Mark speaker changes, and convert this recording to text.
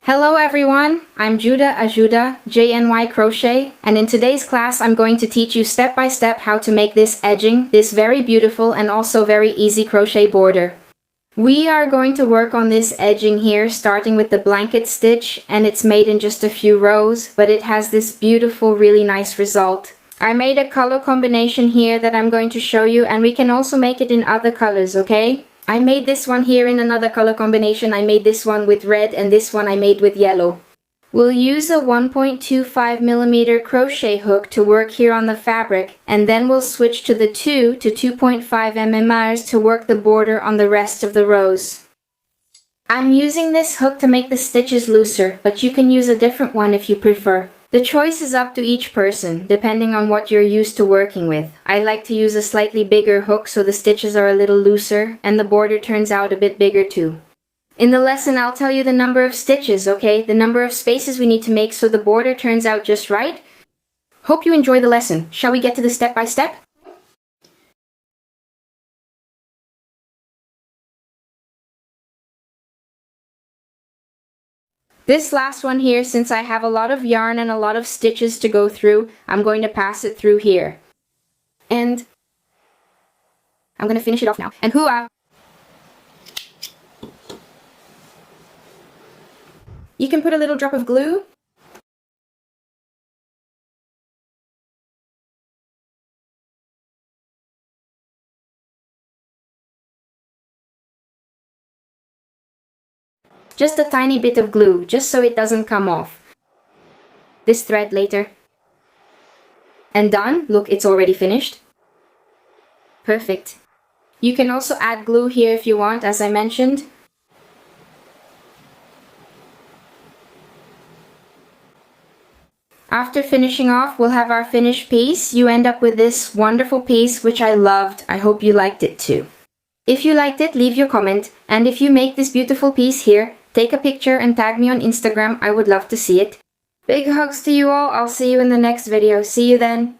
Speaker 1: Hello everyone, I'm Judah Ajuda, JNY Crochet, and in today's class I'm going to teach you step by step how to make this edging, this very beautiful and also very easy crochet border. We are going to work on this edging here starting with the blanket stitch, and it's made in just a few rows, but it has this beautiful, really nice result. I made a color combination here that I'm going to show you, and we can also make it in other colors, okay? I made this one here in another color combination. I made this one with red and this one I made with yellow. We'll use a 1.25mm crochet hook to work here on the fabric, and then we'll switch to the 2 to 2.5mm to work the border on the rest of the rows. I'm using this hook to make the stitches looser, but you can use a different one if you prefer. The choice is up to each person, depending on what you're used to working with. I like to use a slightly bigger hook so the stitches are a little looser and the border turns out a bit bigger too. In the lesson, I'll tell you the number of stitches, okay? The number of spaces we need to make so the border turns out just right. Hope you enjoy the lesson. Shall we get to the step by step? This last one here, since I have a lot of yarn and a lot of stitches to go through, I'm going to pass it through here. And I'm going to finish it off now. And hooah! You can put a little drop of glue. Just a tiny bit of glue, just so it doesn't come off. This thread later. And done. Look, it's already finished. Perfect. You can also add glue here if you want, as I mentioned. After finishing off, we'll have our finished piece. You end up with this wonderful piece, which I loved. I hope you liked it too. If you liked it, leave your comment. And if you make this beautiful piece here, take a picture and tag me on Instagram. I would love to see it. Big hugs to you all. I'll see you in the next video. See you then.